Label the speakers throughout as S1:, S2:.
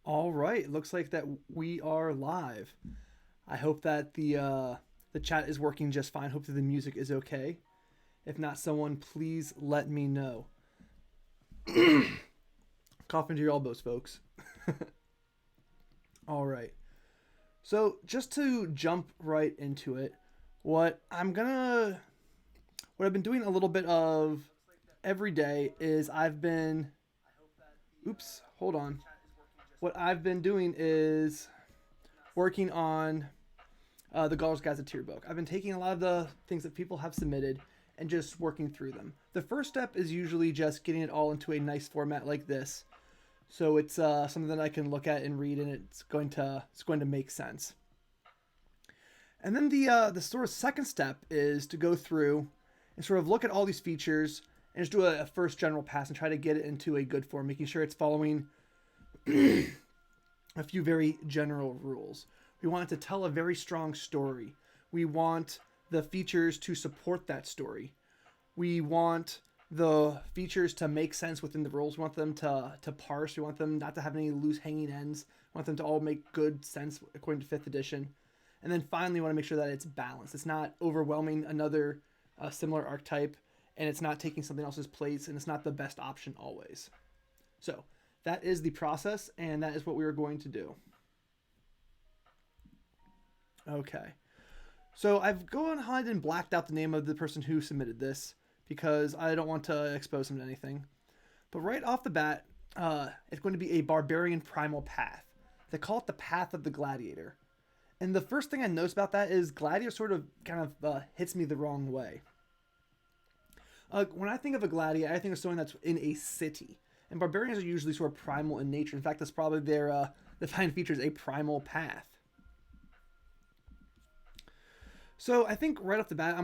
S1: All right, it looks like that we are live. I hope that the chat is working just fine. Hope that the music is okay. If not, someone please let me know. Cough into your elbows, folks. All right. So just to jump right into it, what I'm gonna what I've been doing a little bit of every day is I've been oops, hold on. What I've been doing is working on the Galler's Gazetteer book. I've been taking a lot of the things that people have submitted and just working through them. The first step is usually just getting it all into a nice format like this, so it's something that I can look at and read, and it's going to make sense. And then the sort of second step is to go through and sort of look at all these features and just do a first general pass and try to get it into a good form, making sure it's following a few very general rules. We want it to tell a very strong story. We want the features to support that story. We want the features to make sense within the rules. We want them to parse. We want them not to have any loose hanging ends. We want them to all make good sense according to 5th edition. And then finally, we want to make sure that it's balanced. It's not overwhelming another similar archetype, and it's not taking something else's place, and it's not the best option always. So that is the process, and that is what we are going to do. Okay. So I've gone ahead and blacked out the name of the person who submitted this because I don't want to expose him to anything. But right off the bat, it's going to be a barbarian primal path. They call it the Path of the Gladiator. And the first thing I notice about that is Gladiator sort of kind of hits me the wrong way. When I think of a gladiator, I think of someone that's in a city. And barbarians are usually sort of primal in nature. In fact, that's probably their defining feature is a primal path. So I think right off the bat,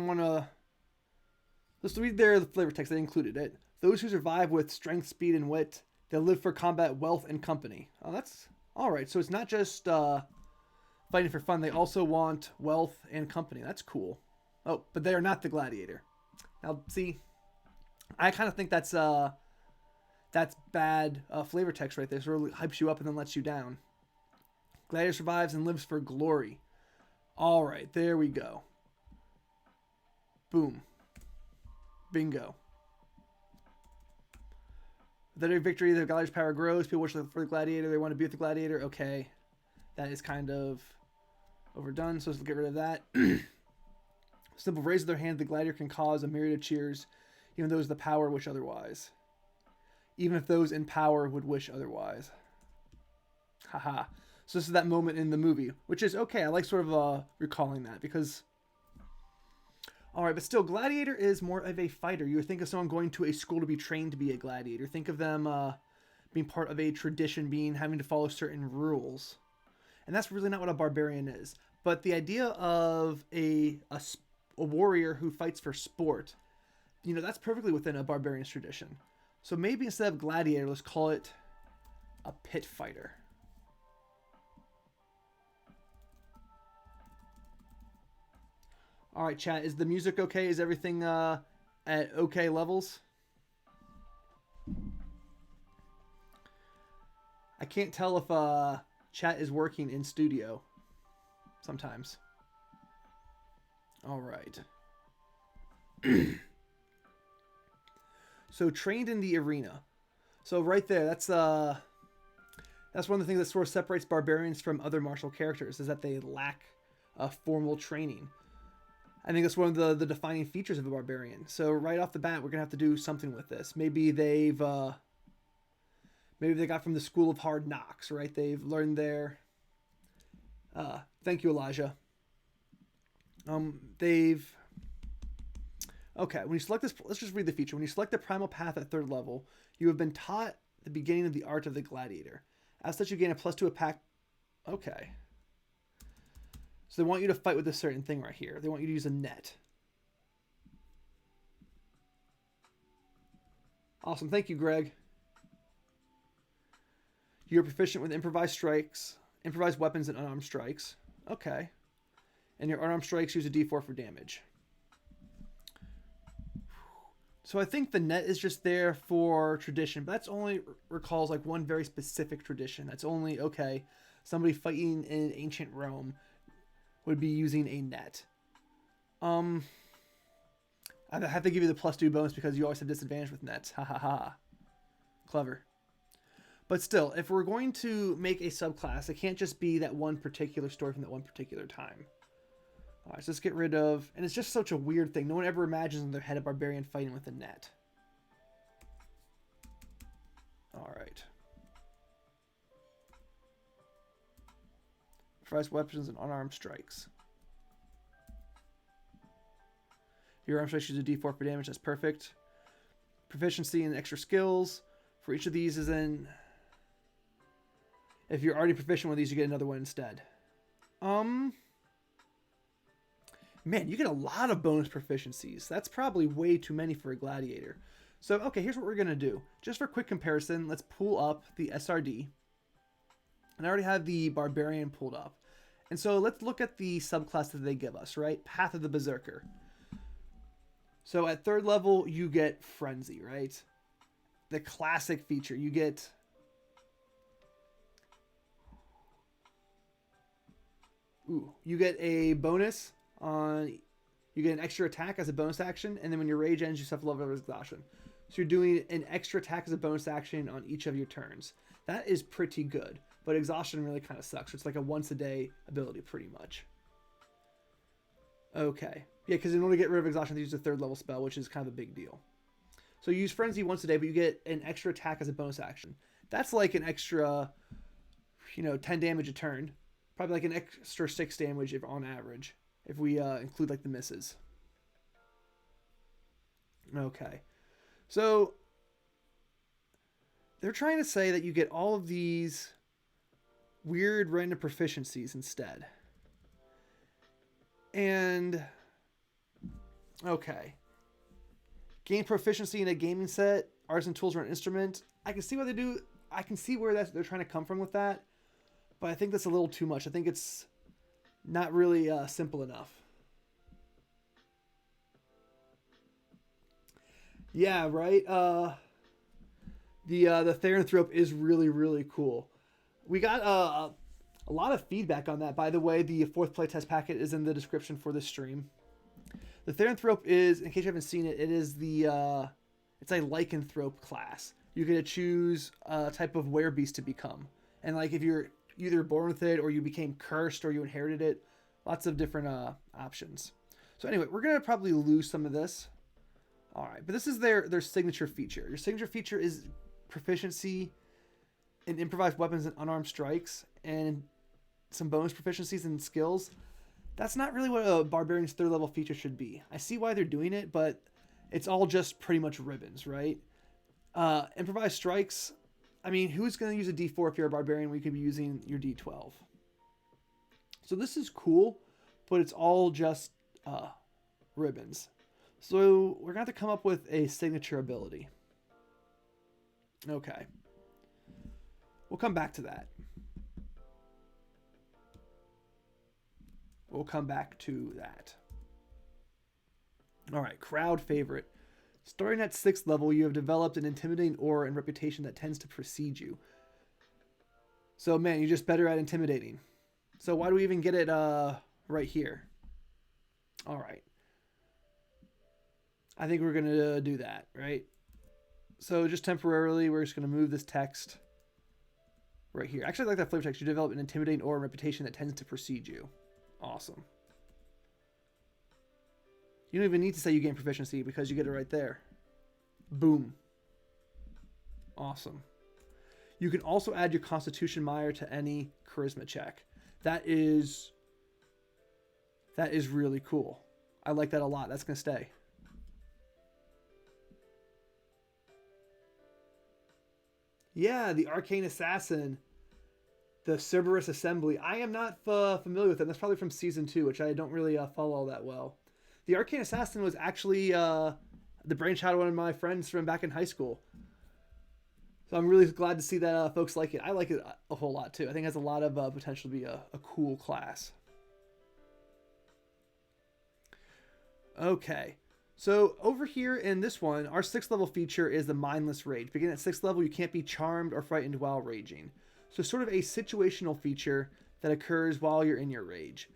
S1: let's read their flavor text. They included it. Those who survive with strength, speed, and wit, they live for combat, wealth, and company. Oh, that's all right. So it's not just fighting for fun. They also want wealth and company. That's cool. Oh, but they are not the gladiator. Now, see, I kind of think that's bad flavor text right there. Sort of hypes you up and then lets you down. Gladiator survives and lives for glory. All right, there we go. Boom. Bingo. With every victory, the gladiator's power grows. People wish for the gladiator. They want to be with the gladiator. Okay. That is kind of overdone, so let's get rid of that. Simple raise of their hand, the gladiator can cause a myriad of cheers, even those the power wish otherwise. Even if those in power would wish otherwise. Haha. So this is that moment in the movie, which is okay. I like sort of recalling that because... Alright, but still, gladiator is more of a fighter. You would think of someone going to a school to be trained to be a gladiator. Think of them being part of a tradition, having to follow certain rules. And that's really not what a barbarian is. But the idea of a warrior who fights for sport, that's perfectly within a barbarian's tradition. So maybe instead of gladiator, let's call it a pit fighter. All right, chat, is the music okay? Is everything at okay levels? I can't tell if chat is working in studio sometimes. All right. So trained in the arena. So right there, that's one of the things that sort of separates barbarians from other martial characters is that they lack formal training. I think that's one of the defining features of a barbarian. So right off the bat, we're gonna have to do something with this. Maybe they got from the school of hard knocks, right? They've learned their. Thank you, Elijah. Okay, when you select this, let's just read the feature. When you select the primal path at 3rd level, you have been taught the beginning of the art of the gladiator. As such, you gain a +2 attack. Okay. So they want you to fight with a certain thing right here. They want you to use a net. Awesome. Thank you, Greg. You're proficient with improvised strikes, improvised weapons, and unarmed strikes. Okay. And your unarmed strikes use a d4 for damage. So I think the net is just there for tradition, but that's only recalls like one very specific tradition. That's only, okay, somebody fighting in ancient Rome would be using a net. I have to give you the +2 bonus because you always have disadvantage with nets. Ha ha ha. Clever. But still, if we're going to make a subclass, it can't just be that one particular story from that one particular time. All right, so let's get rid of... And it's just such a weird thing. No one ever imagines in their head a barbarian fighting with a net. All right. Improvised weapons and unarmed strikes. Your armed strikes use a d4 for damage. That's perfect. Proficiency and extra skills. For each of these is in... If you're already proficient with these, you get another one instead. Man, you get a lot of bonus proficiencies. That's probably way too many for a gladiator. So, okay, here's what we're going to do. Just for quick comparison, let's pull up the SRD. And I already have the Barbarian pulled up. And so let's look at the subclass that they give us, right? Path of the Berserker. So at 3rd level, you get Frenzy, right? The classic feature. You get... you get a bonus on... You get an extra attack as a bonus action, and then when your rage ends, you suffer level of exhaustion. So you're doing an extra attack as a bonus action on each of your turns. That is pretty good, but exhaustion really kind of sucks. It's like a once-a-day ability, pretty much. Okay. Yeah, because in order to get rid of exhaustion, they use a 3rd level spell, which is kind of a big deal. So you use Frenzy once a day, but you get an extra attack as a bonus action. That's like an extra, 10 damage a turn. Probably like an extra 6 damage if on average, if we include like the misses. Okay. So they're trying to say that you get all of these weird random proficiencies instead. And okay. Gain proficiency in a gaming set, arts and tools or an instrument. I can see what they do. I can see where they're trying to come from with that. But I think that's a little too much. I think it's not really simple enough. Yeah, right. The Therianthrope is really, really cool. We got a lot of feedback on that. By the way, the 4th playtest packet is in the description for this stream. The Therianthrope is, in case you haven't seen it, it is it's a lycanthrope class. You get to choose a type of werebeast to become. And like if you're either born with it or you became cursed or you inherited it, lots of different options. So anyway, we're going to probably lose some of this. All right, but this is their signature feature. Your signature feature is proficiency in improvised weapons and unarmed strikes and some bonus proficiencies and skills. That's not really what a barbarian's 3rd level feature should be. I see why they're doing it, but it's all just pretty much ribbons, right? Improvised strikes, I mean, who's going to use a D4 if you're a barbarian when you could be using your D12? So this is cool, but it's all just ribbons. So we're going to have to come up with a signature ability. Okay. We'll come back to that. We'll come back to that. All right, crowd favorite. Starting at 6th level, you have developed an intimidating aura and reputation that tends to precede you. So, man, you're just better at intimidating. So why do we even get it right here? All right. I think we're going to do that, right? So just temporarily, we're just going to move this text right here. Actually, I like that flavor text. You develop an intimidating aura and reputation that tends to precede you. Awesome. You don't even need to say you gain proficiency because you get it right there. Boom. Awesome. You can also add your Constitution Mire to any charisma check. That is really cool. I like that a lot. That's going to stay. Yeah, the Arcane Assassin. The Cerberus Assembly. I am not familiar with them. That's probably from Season 2, which I don't really follow all that well. The Arcane Assassin was actually the brainchild of one of my friends from back in high school. So I'm really glad to see that folks like it. I like it a whole lot too. I think it has a lot of potential to be a cool class. Okay. So over here in this one, our 6th level feature is the Mindless Rage. Beginning at 6th level, you can't be charmed or frightened while raging. So sort of a situational feature that occurs while you're in your rage.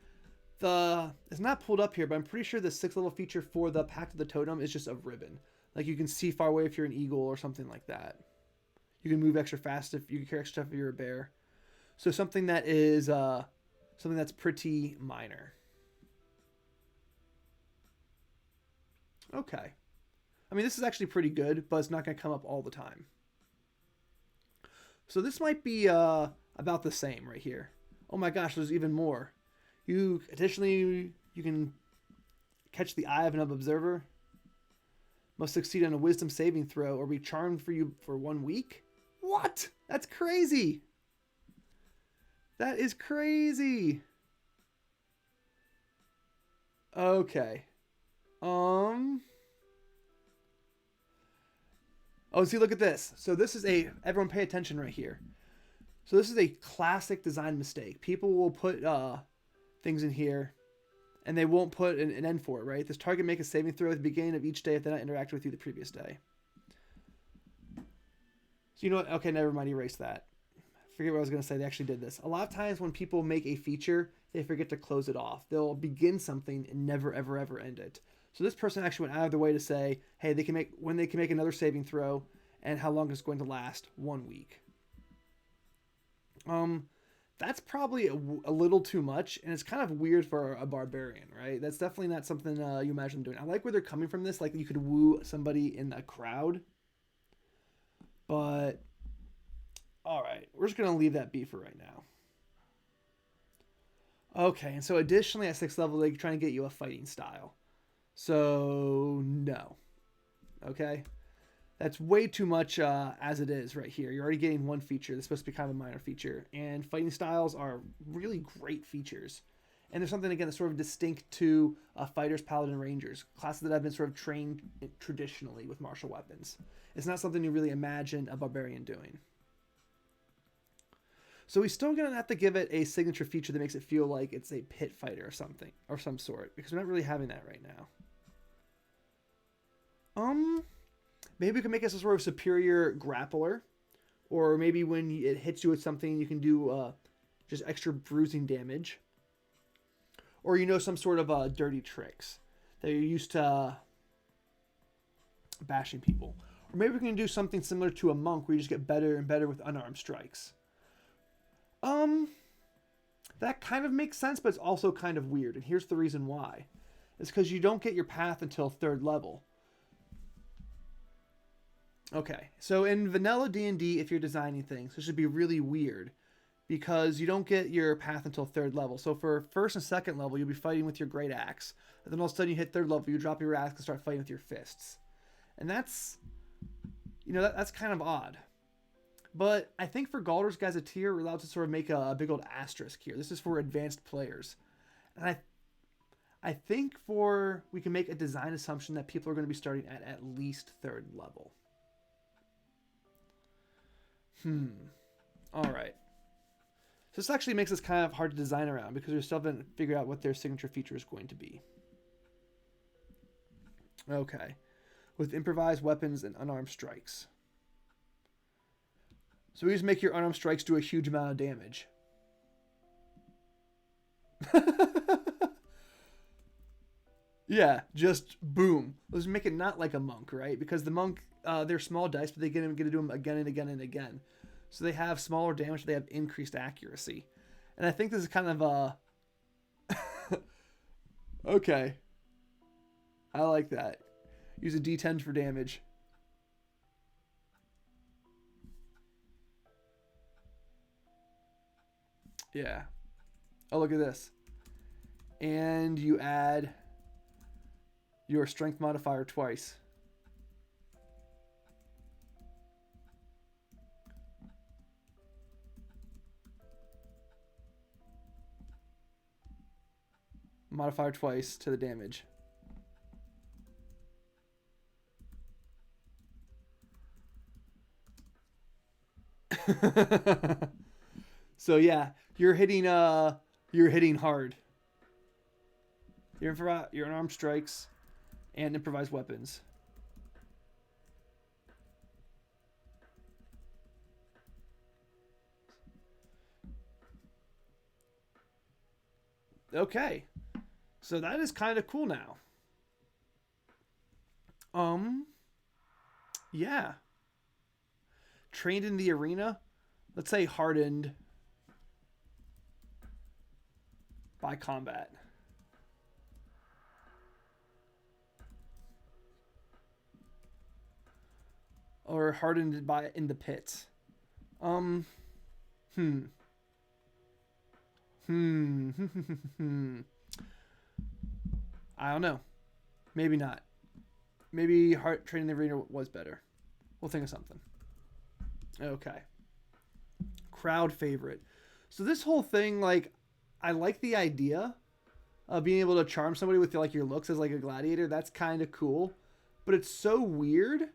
S1: It's not pulled up here, but I'm pretty sure the 6th level feature for the Pact of the Totem is just a ribbon. Like you can see far away if you're an eagle or something like that. You can move extra fast if you can carry extra stuff if you're a bear. So something that is something that's pretty minor. Okay. I mean, this is actually pretty good, but it's not going to come up all the time. So this might be about the same right here. Oh my gosh, there's even more. Additionally, you can catch the eye of an observer. Must succeed on a wisdom saving throw or be charmed for you for 1 week. What? That's crazy. That is crazy. Okay. Oh, see, look at this. So this is everyone pay attention right here. So this is a classic design mistake. People will put things in here and they won't put an end for it, right? This target make a saving throw at the beginning of each day if they not interacted with you the previous day. So you know what? Okay, never mind. Erase that. Forget what I was going to say. They actually did this. A lot of times when people make a feature, they forget to close it off. They'll begin something and never, ever, ever end it. So this person actually went out of their way to say, hey, they can make another saving throw and how long it's going to last. 1 week. That's probably a little too much, and it's kind of weird for a barbarian, right? That's definitely not something you imagine them doing. I like where they're coming from this, like you could woo somebody in a crowd, but all right, we're just going to leave that be for right now. Okay, and so additionally at 6th level, they're trying to get you a fighting style. So, no. Okay? That's way too much as it is right here. You're already getting one feature that's supposed to be kind of a minor feature. And fighting styles are really great features. And there's something, again, that's sort of distinct to fighters, paladin, rangers. Classes that have been sort of trained traditionally with martial weapons. It's not something you really imagine a barbarian doing. So we're still going to have to give it a signature feature that makes it feel like it's a pit fighter or something, or some sort. Because we're not really having that right now. Maybe we can make it some sort of superior grappler. Or maybe when it hits you with something, you can do just extra bruising damage. Or, some sort of dirty tricks that you're used to bashing people. Or maybe we can do something similar to a monk where you just get better and better with unarmed strikes. That kind of makes sense, but it's also kind of weird. And here's the reason why. It's because you don't get your path until 3rd level. Okay, so in vanilla D&D, if you're designing things, this should be really weird because you don't get your path until 3rd level. So for 1st and 2nd level, you'll be fighting with your great axe. And then all of a sudden you hit 3rd level, you drop your axe and start fighting with your fists. And that's, that's kind of odd. But I think for Galdur's Gazetteer, we're allowed to sort of make a big old asterisk here. This is for advanced players. And I think we can make a design assumption that people are going to be starting at least 3rd level. All right. So this actually makes this kind of hard to design around because we still haven't figured out what their signature feature is going to be. Okay. With improvised weapons and unarmed strikes. So we just make your unarmed strikes do a huge amount of damage. Yeah, just boom. Let's make it not like a monk, right? Because the monk, they're small dice, but they get to do them again and again and again. So they have smaller damage, but they have increased accuracy. And I think this is kind of okay. I like that. Use a D10 for damage. Yeah. Oh, look at this. And you add your strength modifier twice. Modifier twice to the damage. So yeah, you're hitting hard. Your unarmed strikes, and improvised weapons. Okay, so that is kind of cool now. Yeah. Trained in the arena. Let's say hardened by combat. Or hardened by in the pits. Hmm. I don't know. Maybe not. Maybe heart training the arena was better. We'll think of something. Okay. Crowd favorite. So this whole thing, like, I like the idea of being able to charm somebody with like your looks as like a gladiator. That's kind of cool, but it's so weird.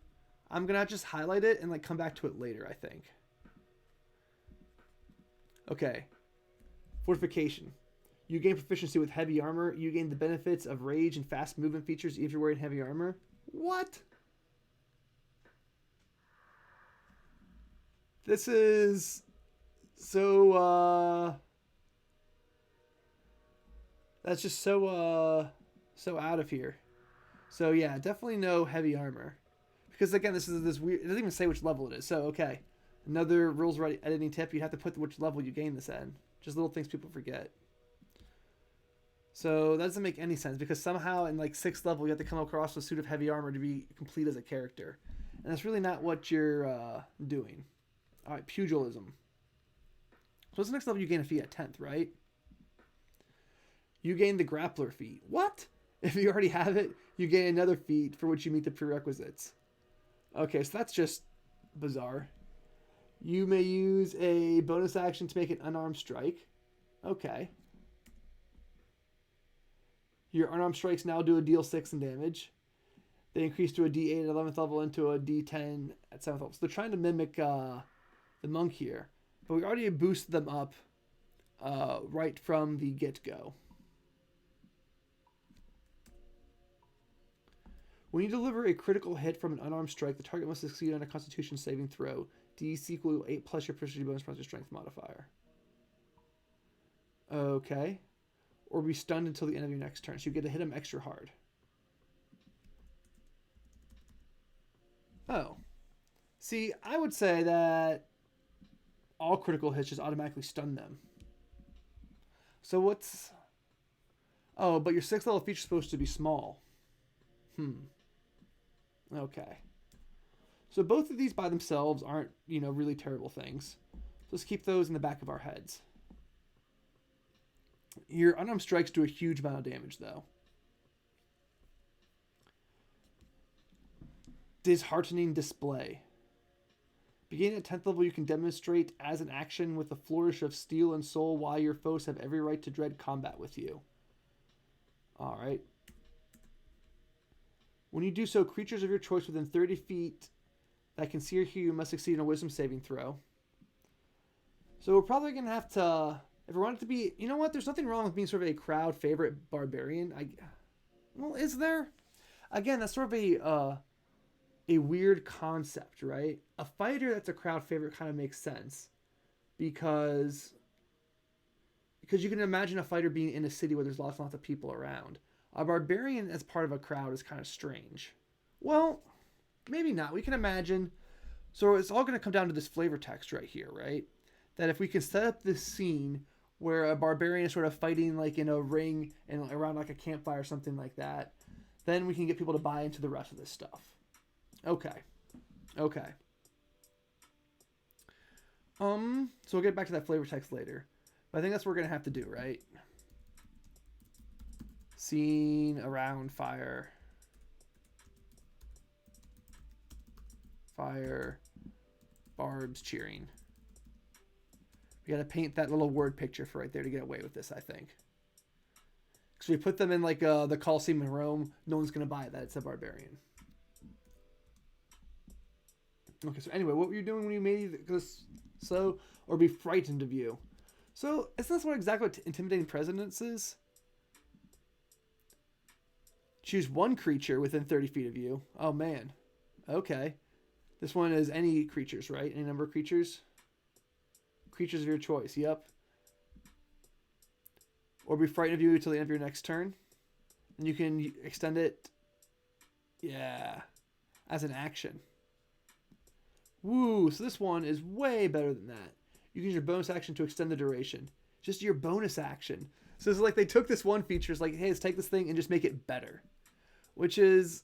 S1: I'm gonna just highlight it and like come back to it later, I think. Okay. Fortification. You gain proficiency with heavy armor. You gain the benefits of rage and fast movement features if you're wearing heavy armor. What? This is so that's just so out of here. So yeah, definitely no heavy armor. Because again, this is this weird, it doesn't even say which level it is. So okay. Another rules editing tip, you have to put which level you gain this in. Just little things people forget. So that doesn't make any sense because somehow in like 6th level you have to come across a suit of heavy armor to be complete as a character. And that's really not what you're doing. Alright, pugilism. So what's the next level you gain a feat at 10th, right? You gain the grappler feat. What? If you already have it, you gain another feat for which you meet the prerequisites. Okay, so that's just bizarre. You may use a bonus action to make an unarmed strike. Okay. Your unarmed strikes now do a deal 6 in damage. They increase to a D8 at 11th level into a D10 at 7th level. So they're trying to mimic the monk here. But we already boosted them up right from the get-go. When you deliver a critical hit from an unarmed strike, the target must succeed on a Constitution saving throw. DC equal 8 plus your proficiency bonus plus your strength modifier. Okay. Or be stunned until the end of your next turn. So you get to hit him extra hard. Oh. See, I would say that all critical hits just automatically stun them. So what's... Oh, but your 6th level feature is supposed to be small. Okay. So both of these by themselves aren't, really terrible things. So let's keep those in the back of our heads. Your unarmed strikes do a huge amount of damage, though. Disheartening display. Beginning at 10th level, you can demonstrate as an action with a flourish of steel and soul while your foes have every right to dread combat with you. Alright. When you do so, creatures of your choice within 30 feet that can see or hear you must succeed in a wisdom saving throw. So we're probably going to have to... If we want it to be... You know what? There's nothing wrong with being sort of a crowd favorite barbarian. Well, is there? Again, that's sort of a weird concept, right? A fighter that's a crowd favorite kind of makes sense. Because you can imagine a fighter being in a city where there's lots and lots of people around. A barbarian as part of a crowd is kind of strange. Well, maybe not. We can imagine... So it's all going to come down to this flavor text right here, right? That if we can set up this scene where a barbarian is sort of fighting like in a ring and around like a campfire or something like that, then we can get people to buy into the rest of this stuff. Okay. So we'll get back to that flavor text later. But I think that's what we're going to have to do, right? Scene around fire. Fire. Barbs cheering. We got to paint that little word picture for right there to get away with this, I think. Because we put them in like the Colosseum in Rome, no one's going to buy that. It's a barbarian. Okay, so anyway, what were you doing when you made this so? Or be frightened of you? So, isn't this what exactly what intimidating presence is? Choose one creature within 30 feet of you. Oh, man. Okay. This one is any creatures, right? Any number of creatures? Creatures of your choice. Yep. Or be frightened of you until the end of your next turn. And you can extend it. Yeah. As an action. Woo. So this one is way better than that. You can use your bonus action to extend the duration. Just your bonus action. So it's like they took this one feature. It's like, hey, let's take this thing and just make it better. Which is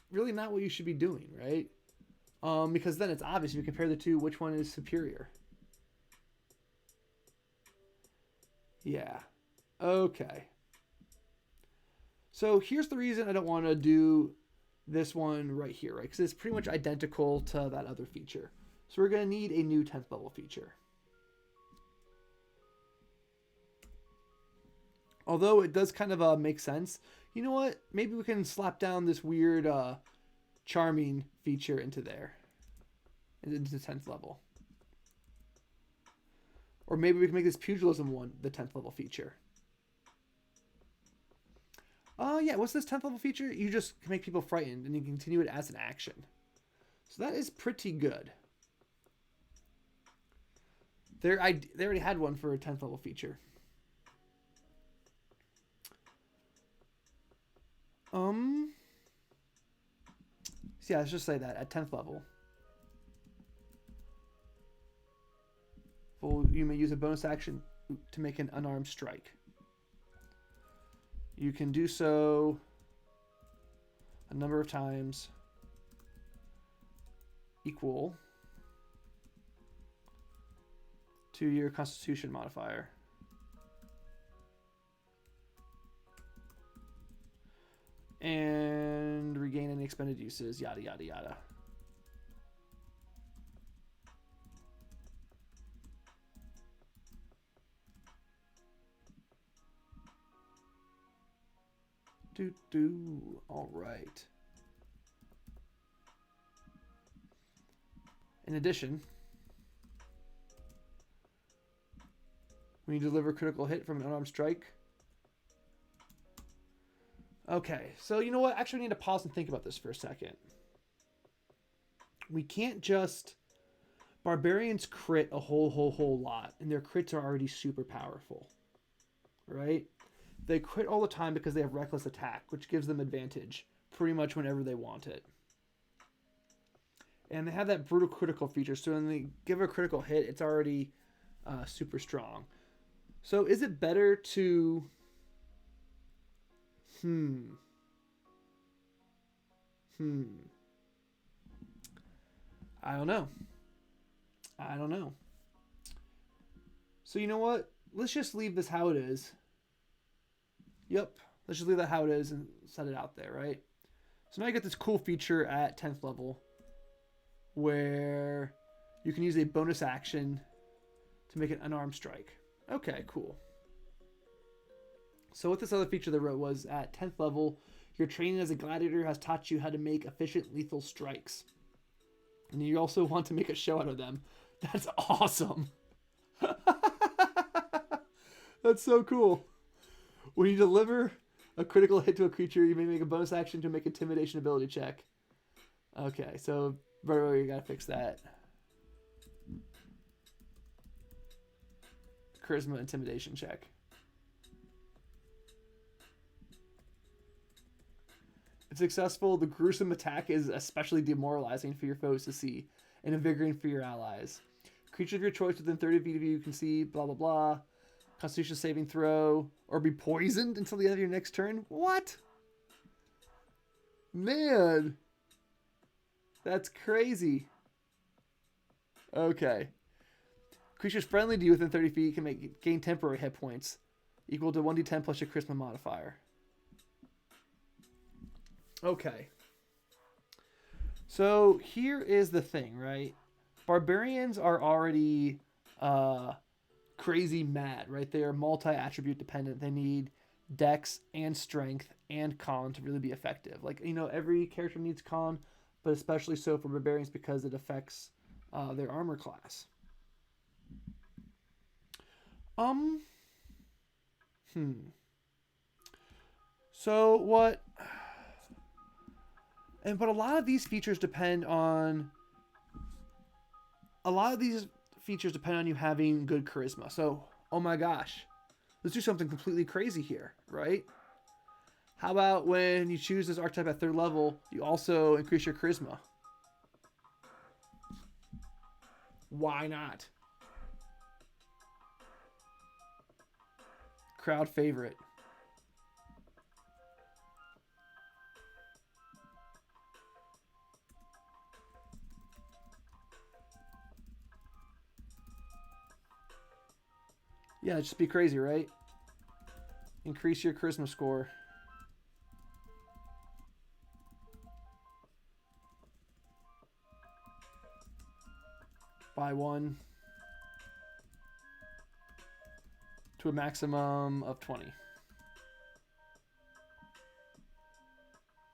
S1: really not what you should be doing, right? Because then it's obvious if you compare the two, which one is superior. Yeah. Okay. So here's the reason I don't want to do this one right here, right? Because it's pretty much identical to that other feature. So we're going to need a new 10th level feature. Although it does kind of make sense. You know what? Maybe we can slap down this weird charming feature into there. Into the 10th level. Or maybe we can make this pugilism one the 10th level feature. Yeah, what's this 10th level feature? You just can make people frightened and you continue it as an action. So that is pretty good. They already had one for a 10th level feature. So yeah, let's just say that at 10th level. You may use a bonus action to make an unarmed strike. You can do so a number of times equal to your Constitution modifier. And regain any expended uses, yada, yada, yada. All right. In addition, when you deliver a critical hit from an unarmed strike. Okay, so you know what? Actually, we need to pause and think about this for a second. We can't just... Barbarians crit a whole lot, and their crits are already super powerful. Right? They crit all the time because they have reckless attack, which gives them advantage pretty much whenever they want it. And they have that brutal critical feature, so when they give a critical hit, it's already super strong. So is it better to... I don't know. So you know what? Let's just leave this how it is. Yep. Let's just leave that how it is and set it out there, right? So now you get this cool feature at 10th level where you can use a bonus action to make an unarmed strike. Okay, cool. So what this other feature they wrote was at 10th level, your training as a gladiator has taught you how to make efficient lethal strikes. And you also want to make a show out of them. That's awesome. That's so cool. When you deliver a critical hit to a creature, you may make a bonus action to make an intimidation ability check. Okay, so right away you gotta fix that. Charisma intimidation check. If successful, the gruesome attack is especially demoralizing for your foes to see and invigorating for your allies. Creature of your choice within 30 feet of you can see blah blah blah. Constitution saving throw, or be poisoned until the end of your next turn. What? Man. That's crazy. Okay. Creatures friendly to you within 30 feet can gain temporary hit points, equal to 1d10 plus your charisma modifier. Okay. So here is the thing, right? Barbarians are already crazy mad, right? They are multi-attribute dependent. They need dex and strength and con to really be effective. Like, you know, every character needs con, but especially so for barbarians because it affects their armor class. So what But a lot of these features depend on you having good charisma. So, oh my gosh, let's do something completely crazy here, right? How about when you choose this archetype at 3rd level, you also increase your charisma? Why not? Crowd favorite. Yeah, just be crazy, right? Increase your charisma score. By 1 to a maximum of 20.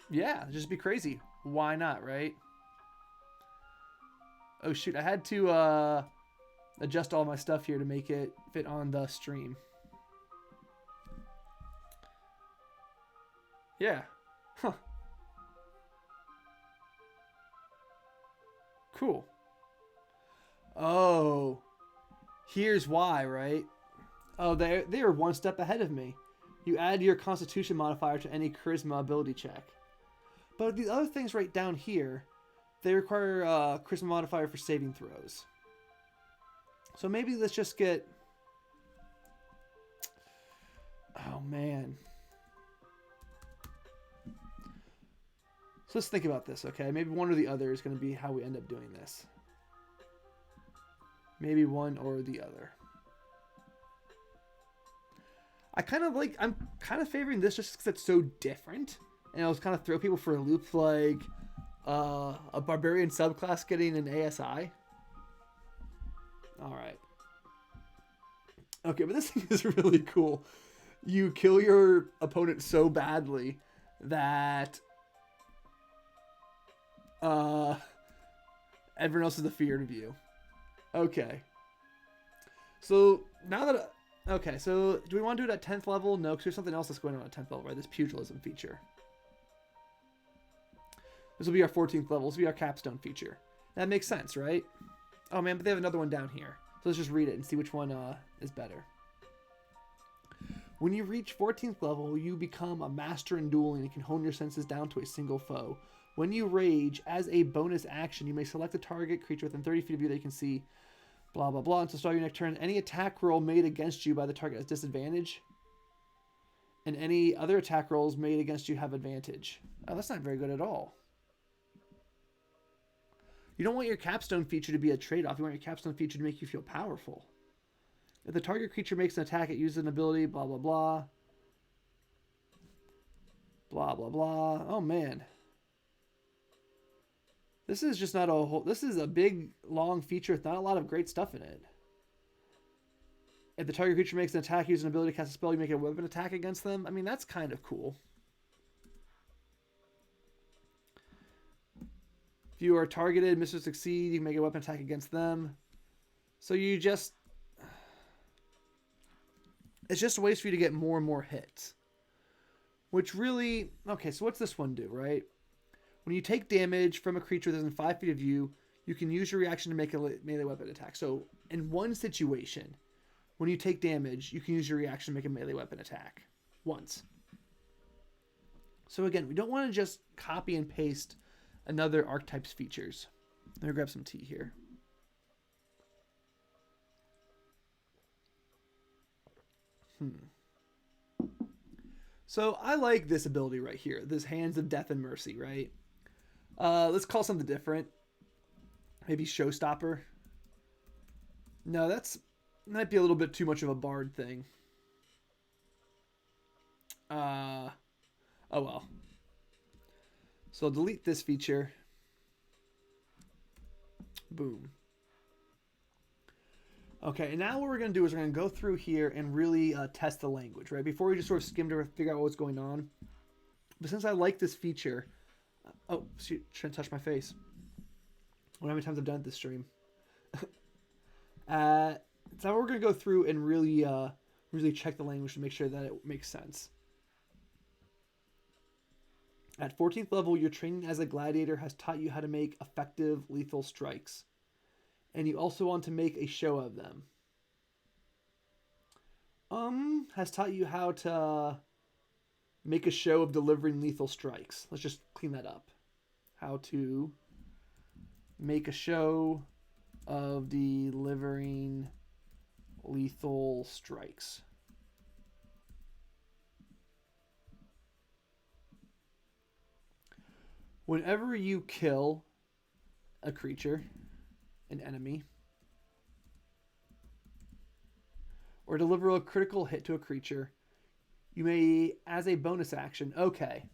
S1: Yeah, just be crazy. Why not, right? Oh shoot, I had to adjust all my stuff here to make it fit on the stream. Yeah. Huh. Cool. Oh. Here's why, right? Oh, they are one step ahead of me. You add your Constitution modifier to any charisma ability check. But these other things right down here, they require a charisma modifier for saving throws. So maybe let's just get... Oh, man. So let's think about this, okay? Maybe one or the other is going to be how we end up doing this. Maybe one or the other. I'm kind of favoring this just because it's so different. And it'll kind of throw people for a loop, like a barbarian subclass getting an ASI. Alright. Okay, but this thing is really cool. You kill your opponent so badly that everyone else is afeared of you. Okay. So, now that... Okay, so do we want to do it at 10th level? No, because there's something else that's going on at 10th level, right? This pugilism feature. This will be our 14th level. This will be our capstone feature. That makes sense, right? Oh, man, but they have another one down here. So let's just read it and see which one is better. When you reach 14th level, you become a master in dueling and can hone your senses down to a single foe. When you rage, as a bonus action, you may select a target creature within 30 feet of you that you can see. Blah, blah, blah. Until start your next turn, any attack roll made against you by the target has disadvantage. And any other attack rolls made against you have advantage. Oh, that's not very good at all. You don't want your capstone feature to be a trade-off. You want your capstone feature to make you feel powerful. If the target creature makes an attack, it uses an ability, blah, blah, blah. Blah, blah, blah. Oh, man. This is just not a whole... This is a big, long feature with not a lot of great stuff in it. If the target creature makes an attack, using an ability to cast a spell, you make a weapon attack against them. I mean, that's kind of cool. If you are targeted, miss or succeed, you can make a weapon attack against them. So you just... It's just ways for you to get more and more hits. Which really... Okay, so what's this one do, right? When you take damage from a creature within 5 feet of you, you can use your reaction to make a melee weapon attack. So, in one situation, when you take damage, you can use your reaction to make a melee weapon attack. Once. So again, we don't want to just copy and paste another archetype's features. Let me grab some tea here. So, I like this ability right here. This Hands of Death and Mercy, right? Let's call something different. Maybe Showstopper. No, that's might be a little bit too much of a bard thing. Oh well. So I'll delete this feature. Boom. Okay, and now what we're going to do is we're going to go through here and really test the language, right? Before we just sort of skim to figure out what's going on. But since I like this feature... Oh, shoot, trying to touch my face. I wonder how many times I've done it this stream. So we're going to go through and really check the language to make sure that it makes sense. At 14th level, your training as a gladiator has taught you how to make effective lethal strikes. And you also want to make a show of them. Has taught you how to make a show of delivering lethal strikes. Let's just clean that up. How to make a show of delivering lethal strikes. Whenever you kill a creature, an enemy, or deliver a critical hit to a creature, you may, as a bonus action, okay.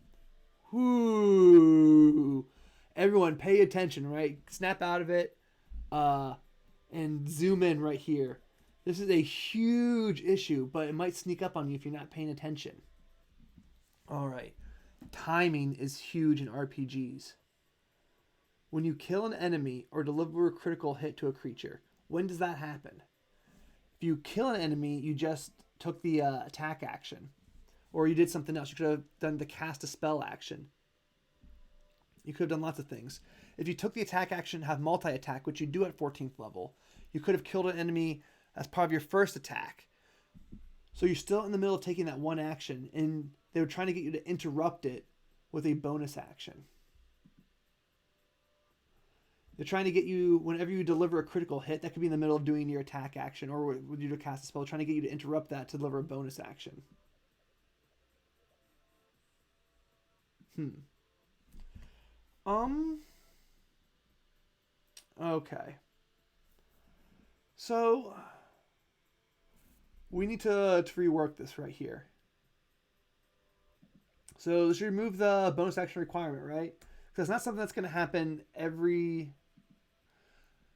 S1: Whoo! Everyone pay attention, right? Snap out of it and zoom in right here. This is a huge issue, but it might sneak up on you if you're not paying attention. All right. Timing is huge in RPGs. When you kill an enemy or deliver a critical hit to a creature, when does that happen? If you kill an enemy, you just took the attack action. Or you did something else. You could have done the cast a spell action. You could have done lots of things. If you took the attack action and have multi-attack, which you do at 14th level, you could have killed an enemy as part of your first attack. So you're still in the middle of taking that one action, and they were trying to get you to interrupt it with a bonus action. They're trying to get you, whenever you deliver a critical hit, that could be in the middle of doing your attack action, or when you do cast a spell, trying to get you to interrupt that to deliver a bonus action. Okay. So, we need to rework this right here. So, this should remove the bonus action requirement, right? Because it's not something that's going to happen every...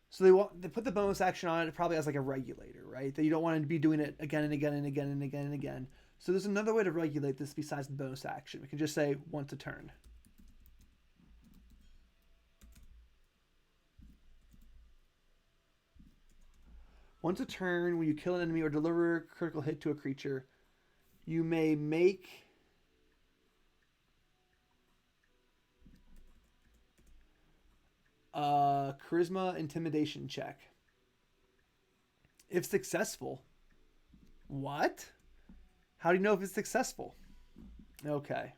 S1: So they put the bonus action on it probably as like a regulator, right? That you don't want to be doing it again and again and again and again and again. So there's another way to regulate this besides the bonus action. We can just say once a turn. Once a turn, when you kill an enemy or deliver a critical hit to a creature, you may make a charisma intimidation check. If successful. What? How do you know if it's successful? Okay.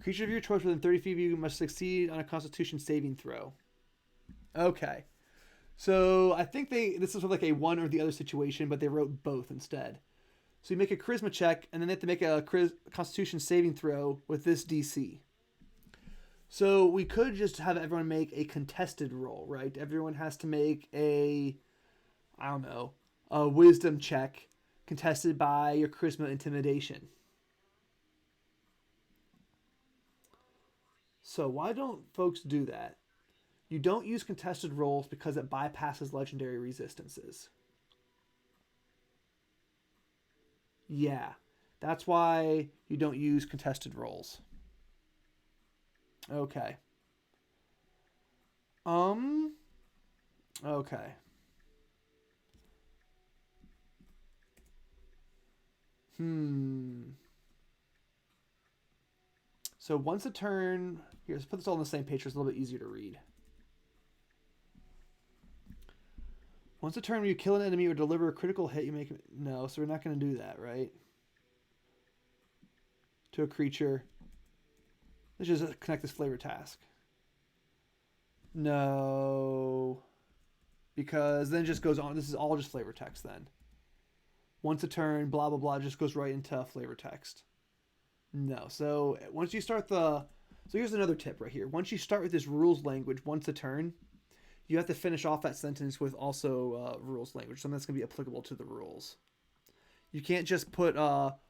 S1: Creature of your choice within 30 feet of you must succeed on a Constitution saving throw. Okay. So I think this is like a one or the other situation, but they wrote both instead. So you make a charisma check, and then they have to make a Constitution saving throw with this DC. So we could just have everyone make a contested roll, right? Everyone has to make a wisdom check contested by your charisma intimidation. So why don't folks do that? You don't use contested rolls because it bypasses legendary resistances. Yeah, that's why you don't use contested rolls. Okay. Okay. So once a turn, here, let's put this all on the same page so it's a little bit easier to read. Once a turn, when you kill an enemy or deliver a critical hit, you make... No, so we're not going to do that, right? To a creature. Let's just connect this flavor task. No. Because then it just goes on. This is all just flavor text then. Once a turn, blah, blah, blah, just goes right into flavor text. No. So once you start the... So here's another tip right here. Once you start with this rules language, once a turn, you have to finish off that sentence with also rules language, something that's going to be applicable to the rules. You can't just put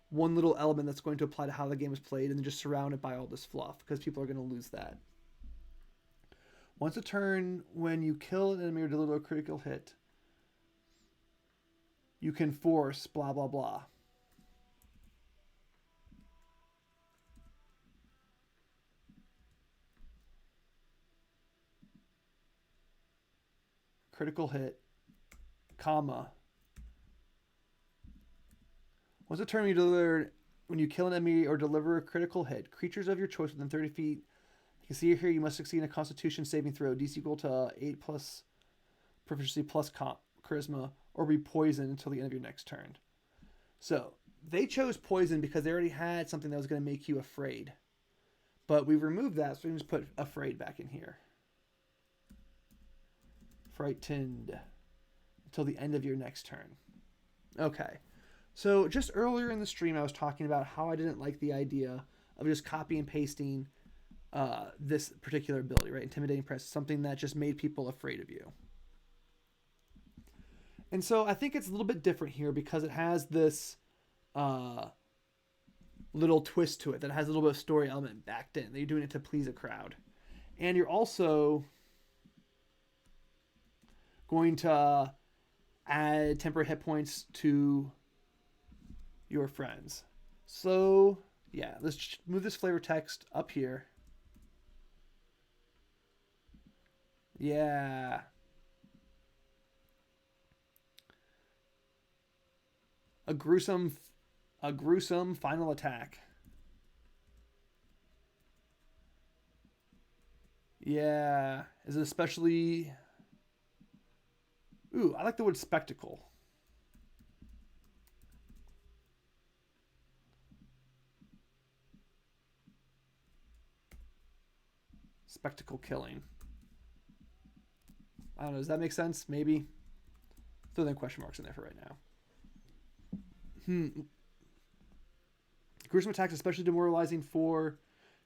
S1: one little element that's going to apply to how the game is played and then just surround it by all this fluff, because people are going to lose that. Once a turn, when you kill an enemy or deliver a critical hit, you can force blah, blah, blah. Critical hit, comma. Once a turn, when you kill an enemy or deliver a critical hit, creatures of your choice within 30 feet. You can see here you must succeed in a Constitution saving throw, DC equal to 8 plus proficiency plus charisma, or be poisoned until the end of your next turn. So they chose poison because they already had something that was going to make you afraid. But we removed that, so we can just put afraid back in here. Frightened until the end of your next turn. Okay. So just earlier in the stream, I was talking about how I didn't like the idea of just copy and pasting this particular ability, right? Intimidating Press, something that just made people afraid of you. And so I think it's a little bit different here because it has this little twist to it that has a little bit of story element backed in. That you're doing it to please a crowd. And you're also going to add temporary hit points to your friends. So, yeah, let's move this flavor text up here. Yeah. A gruesome final attack. Yeah. Is it especially... Ooh, I like the word spectacle. Spectacle killing. I don't know. Does that make sense? Maybe. Throw them question marks in there for right now. Gruesome attacks, especially demoralizing for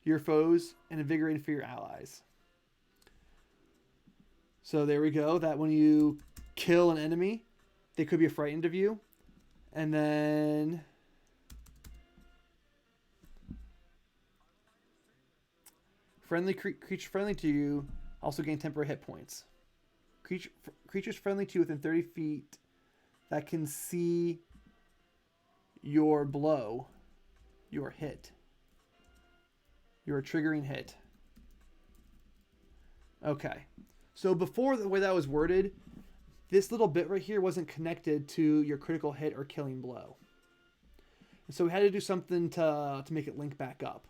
S1: your foes and invigorating for your allies. So there we go. That when you kill an enemy, they could be frightened of you. And then creature friendly to you also gain temporary hit points. Creatures friendly to you within 30 feet that can see your blow, your hit, your triggering hit. Okay. So before, the way that was worded, this little bit right here wasn't connected to your critical hit or killing blow. And so we had to do something to make it link back up.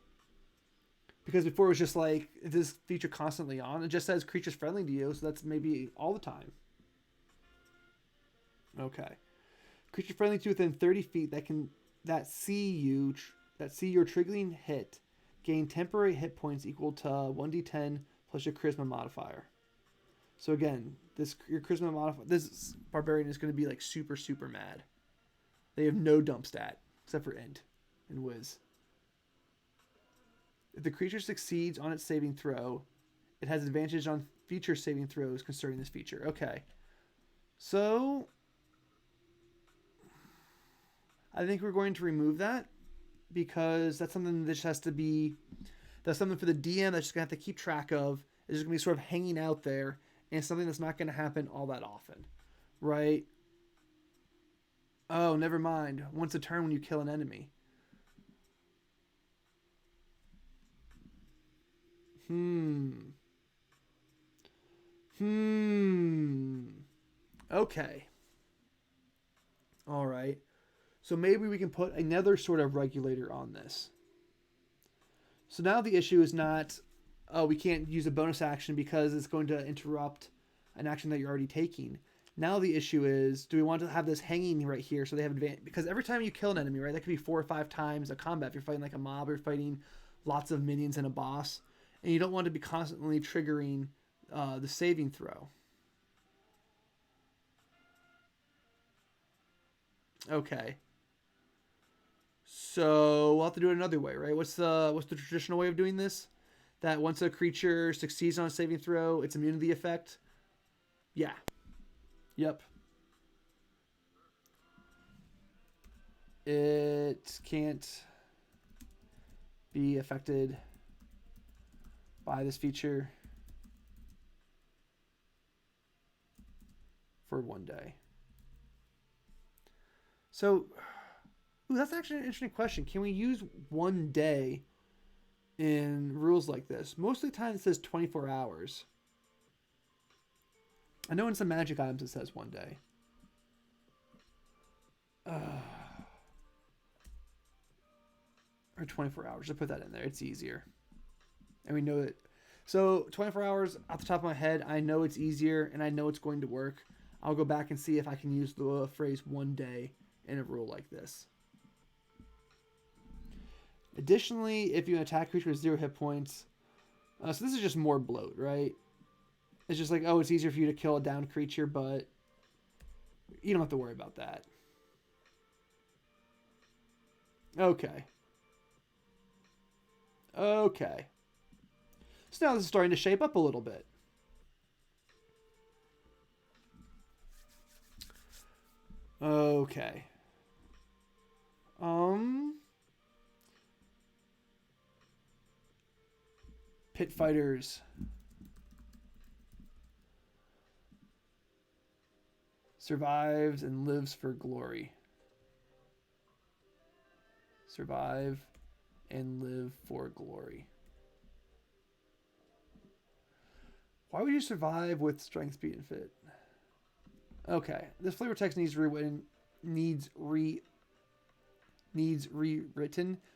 S1: Because before it was just like, is this feature constantly on? It just says creatures friendly to you, so that's maybe all the time. Okay. Creature friendly to you within 30 feet that see your triggering hit gain temporary hit points equal to 1d10 plus your charisma modifier. So again, your charisma modifier, this barbarian is going to be like super, super mad. They have no dump stat except for int and whiz. If the creature succeeds on its saving throw, it has advantage on feature saving throws concerning this feature. Okay. So I think we're going to remove that because that's something that just has to be, that's something for the DM that's just going to have to keep track of. It's just going to be sort of hanging out there, and it's something that's not going to happen all that often, right? Oh, never mind. Once a turn when you kill an enemy. Okay. All right. So maybe we can put another sort of regulator on this. So now the issue is not, oh, we can't use a bonus action because it's going to interrupt an action that you're already taking. Now the issue is, do we want to have this hanging right here so they have advantage? Because every time you kill an enemy, right, that could be 4 or 5 times a combat. If you're fighting like a mob, or you're fighting lots of minions and a boss, and you don't want to be constantly triggering the saving throw. Okay. So we'll have to do it another way, right? What's the traditional way of doing this? That once a creature succeeds on a saving throw, it's immune to the effect? Yeah. Yep. It can't be affected by this feature for 1 day. So, ooh, that's actually an interesting question. Can we use 1 day in rules like this? Most of the time it says 24 hours. I know in some magic items it says 1 day. Or 24 hours. Just put that in there. It's easier. And we know it. So 24 hours off the top of my head, I know it's easier and I know it's going to work. I'll go back and see if I can use the phrase 1 day in a rule like this. Additionally, if you attack a creature with 0 hit points, so this is just more bloat, right? It's just like, oh, it's easier for you to kill a downed creature, but you don't have to worry about that. Okay. Okay. So now this is starting to shape up a little bit. Okay. Pit Fighters. Survives and lives for glory. Survive and live for glory. Why would you survive with strength, speed, and fit? Okay, this flavor text needs rewritten,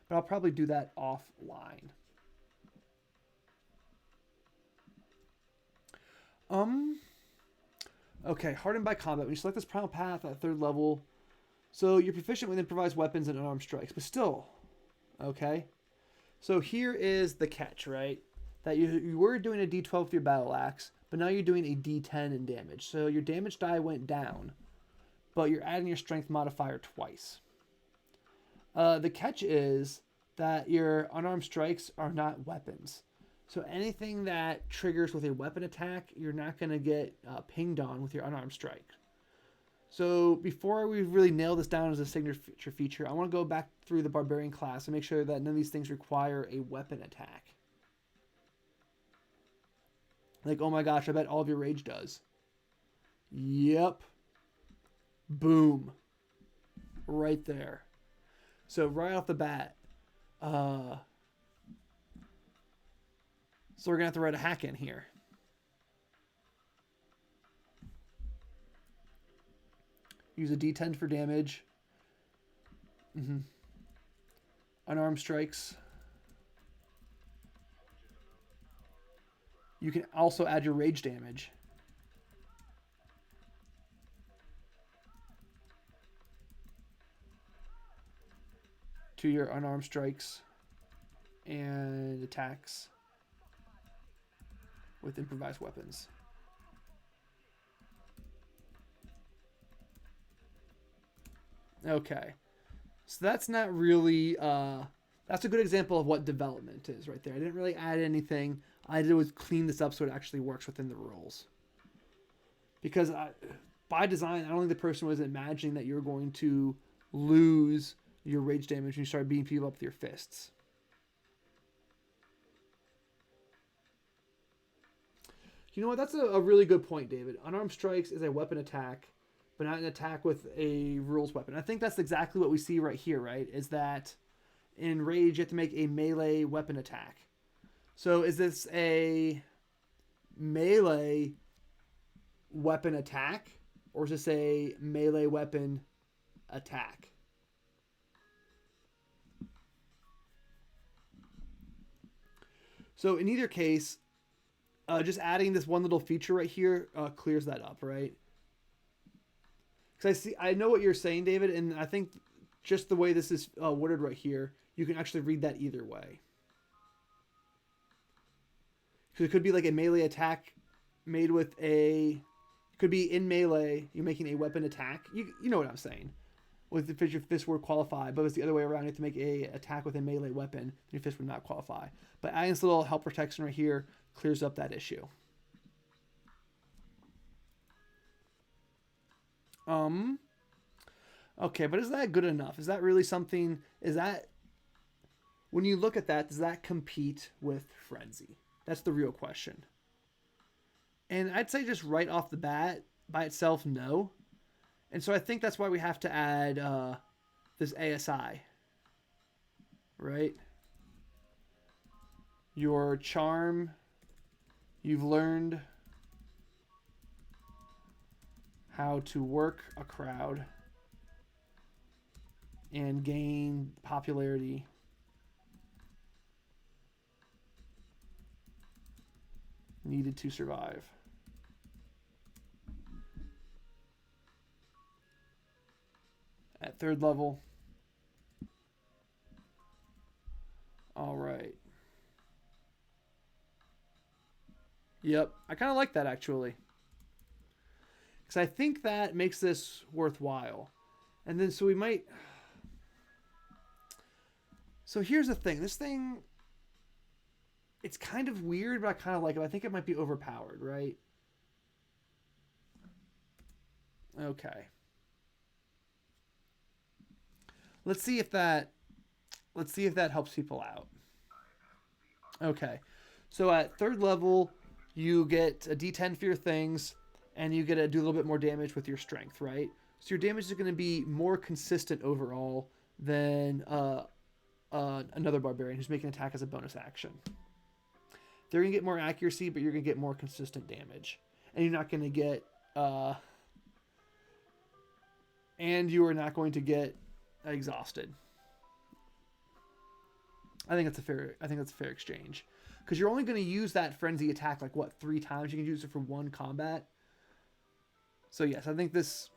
S1: but I'll probably do that offline. Okay, hardened by combat. When you select this primal path at 3rd level, so you're proficient with improvised weapons and unarmed strikes, but still, okay. So here is the catch, right? That you were doing a D12 with your battle axe, but now you're doing a D10 in damage. So your damage die went down, but you're adding your strength modifier twice. The catch is that your unarmed strikes are not weapons. So anything that triggers with a weapon attack, you're not going to get pinged on with your unarmed strike. So before we really nail this down as a signature feature, I want to go back through the Barbarian class and make sure that none of these things require a weapon attack. Like, oh my gosh, I bet all of your rage does. Yep. Boom. Right there. So right off the bat, so we're going to have to write a hack in here. Use a D10 for damage. Unarmed strikes. You can also add your rage damage. To your unarmed strikes and attacks with improvised weapons. Okay. So that's not really, that's a good example of what development is right there. I didn't really add anything. I did was clean this up so it actually works within the rules. Because by design, I don't think the person was imagining that you're going to lose your rage damage when you start beating people up with your fists. You know what? That's a really good point, David. Unarmed strikes is a weapon attack, but not an attack with a rules weapon. I think that's exactly what we see right here, right? Is that in rage, you have to make a melee weapon attack. So is this a melee weapon attack, or is this a melee weapon attack? So in either case, just adding this one little feature right here clears that up, right? Because I know what you're saying, David, and I think just the way this is worded right here, you can actually read that either way. Because it could be like a melee attack made with a... It could be in melee, you're making a weapon attack. You know what I'm saying. With if your fist word qualify, but if it's the other way around, you have to make a attack with a melee weapon, then your fist would not qualify. But adding this little help protection right here clears up that issue. Okay, but is that good enough? Is that really something, is that, when you look at that, does that compete with Frenzy? That's the real question. And I'd say just right off the bat, by itself, no. And so I think that's why we have to add this ASI, right? Your charm, you've learned how to work a crowd and gain popularity needed to survive. At 3rd level. All right. Yep, I kind of like that actually. Because I think that makes this worthwhile. And then so we might... So here's the thing. This thing... It's kind of weird, but I kind of like it. I think it might be overpowered, right? Okay. Let's see if that helps people out. Okay. So at 3rd level, you get a D10 for your things, and you get to do a little bit more damage with your strength, right? So your damage is going to be more consistent overall than another barbarian who's making an attack as a bonus action. They're going to get more accuracy, but you're going to get more consistent damage. And you're not going to get... and you are not going to get exhausted. I think that's a fair exchange. Because you're only going to use that frenzy attack like, what, 3 times? You can use it for 1 combat. So yes, I think this...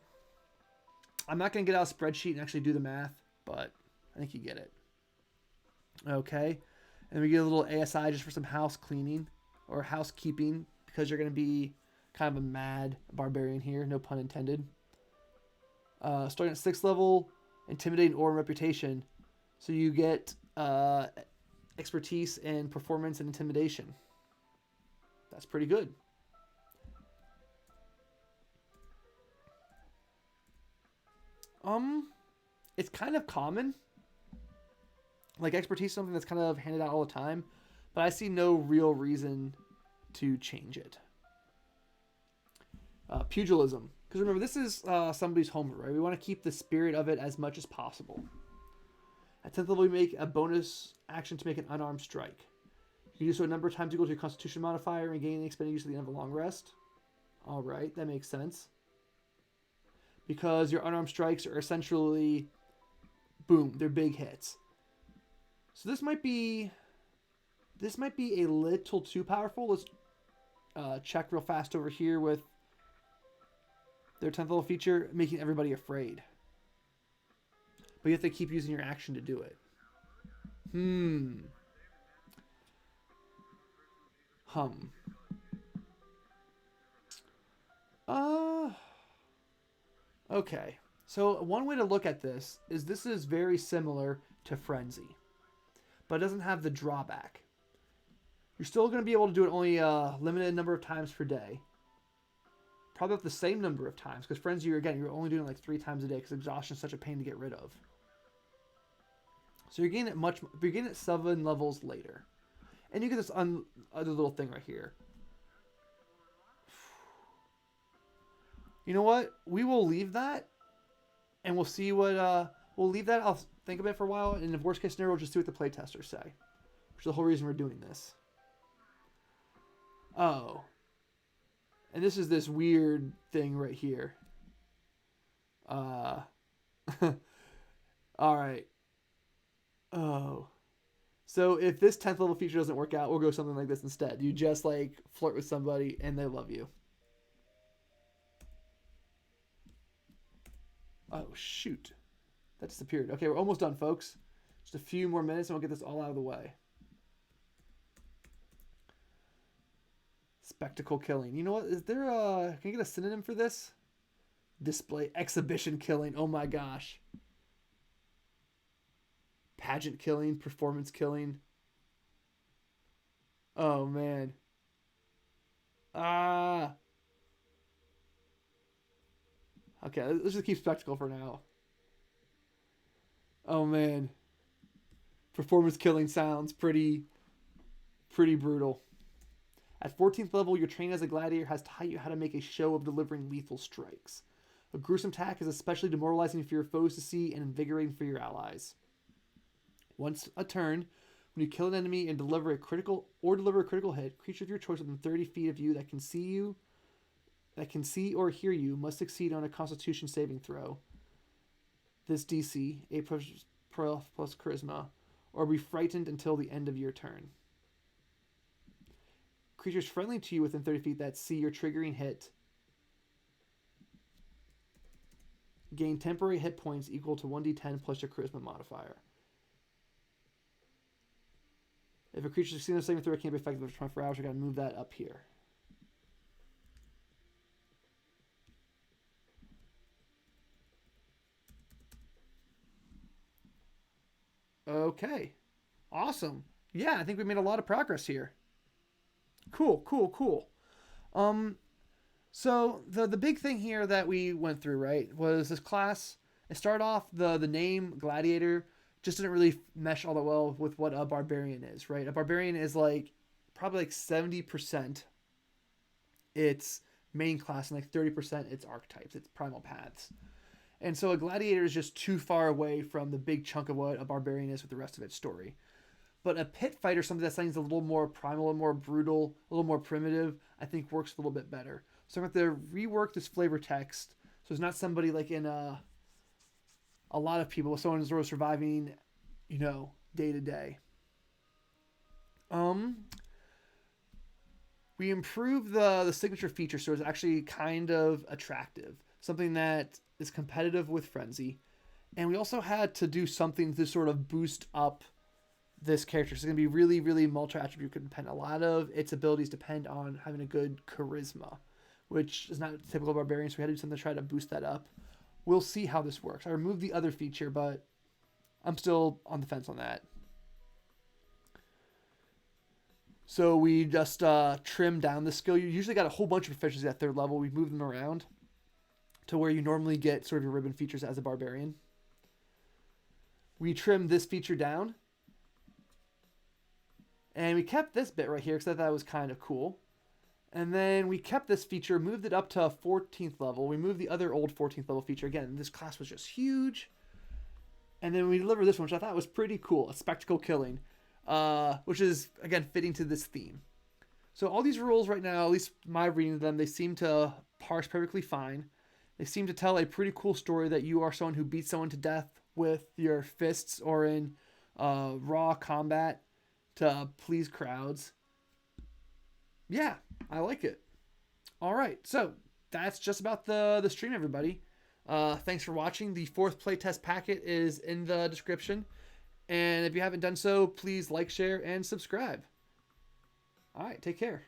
S1: I'm not going to get out a spreadsheet and actually do the math, but I think you get it. Okay. And we get a little ASI just for some house cleaning or housekeeping because you're going to be kind of a mad barbarian here. No pun intended. Starting at 6th level, intimidating aura and reputation. So you get expertise in performance and intimidation. That's pretty good. It's kind of common. Like expertise is something that's kind of handed out all the time, but I see no real reason to change it. Pugilism. Because remember, this is somebody's homework, right? We want to keep the spirit of it as much as possible. At 10th level, we make a bonus action to make an unarmed strike. You can do so a number of times equal to your Constitution modifier and gain an expended use at the end of a long rest. All right, that makes sense. Because your unarmed strikes are essentially, boom, they're big hits. So this might be a little too powerful. Let's check real fast over here with their 10th level feature, making everybody afraid. But you have to keep using your action to do it. Okay. So one way to look at this is very similar to Frenzy, but it doesn't have the drawback. You're still going to be able to do it only a limited number of times per day. Probably the same number of times, because Frenzy, you're only doing it like 3 times a day because exhaustion is such a pain to get rid of. So you're getting it 7 levels later. And you get this other little thing right here. You know what? We will leave that, and we'll see what... we'll leave that. I'll think about it for a while, and in the worst case scenario, we'll just see what the playtesters say. Which is the whole reason we're doing this. Oh. And this is this weird thing right here. Alright. Oh. So if this 10th level feature doesn't work out, we'll go something like this instead. You just like flirt with somebody and they love you. Oh, shoot. That disappeared. Okay, we're almost done, folks. Just a few more minutes and we'll get this all out of the way. Spectacle killing. You know what? Is there a... Can I get a synonym for this? Display. Exhibition killing. Oh my gosh. Pageant killing. Performance killing. Oh man. Ah. Okay, let's just keep spectacle for now. Oh man. Performance killing sounds pretty brutal. At 14th level, your training as a gladiator has taught you how to make a show of delivering lethal strikes. A gruesome attack is especially demoralizing for your foes to see and invigorating for your allies. Once a turn, when you kill an enemy and deliver a critical hit, creature of your choice within 30 feet of you that can see or hear you must succeed on a Constitution saving throw. This DC, A plus Charisma, or be frightened until the end of your turn. creatures friendly to you within 30 feet that see your triggering hit gain temporary hit points equal to 1d10 plus your charisma modifier. If a creature succeeds on a saving throw, it can't be effective for 24 hours. I gotta move that up here. Okay. Awesome. Yeah, I think we made a lot of progress here. Cool, cool, cool. So the big thing here that we went through, right, was this class. It started off the name Gladiator just didn't really mesh all that well with what a barbarian is, right? A barbarian is like probably like 70% its main class and like 30% its archetypes, its primal paths. And so a gladiator is just too far away from the big chunk of what a barbarian is with the rest of its story. But a pit fighter, something that sounds a little more primal, a little more brutal, a little more primitive, I think works a little bit better. So I'm going to have to rework this flavor text so it's not somebody like in a lot of people, someone sort of surviving, you know, day to day. We improved the signature feature so it's actually kind of attractive, something that is competitive with Frenzy. And we also had to do something to sort of boost up this character. So it's going to be really, really multi-attribute dependent. A lot of its abilities depend on having a good charisma, which is not typical barbarian, so we had to do something to try to boost that up. We'll see how this works. I removed the other feature, but I'm still on the fence on that. So we just trimmed down the skill. You usually got a whole bunch of proficiencies at third level. We moved them around to where you normally get sort of your ribbon features as a barbarian. We trimmed this feature down. And we kept this bit right here because I thought that was kind of cool. And then we kept this feature, moved it up to 14th level. We moved the other old 14th level feature. Again, this class was just huge. And then we delivered this one, which I thought was pretty cool. A spectacle killing. Which is, again, fitting to this theme. So all these rules right now, at least my reading of them, they seem to parse perfectly fine. They seem to tell a pretty cool story that you are someone who beats someone to death with your fists or in raw combat to please crowds. Yeah, I like it. All right, so that's just about the stream, everybody. Thanks for watching. The 4th playtest packet is in the description. And if you haven't done so, please like, share, and subscribe. All right, take care.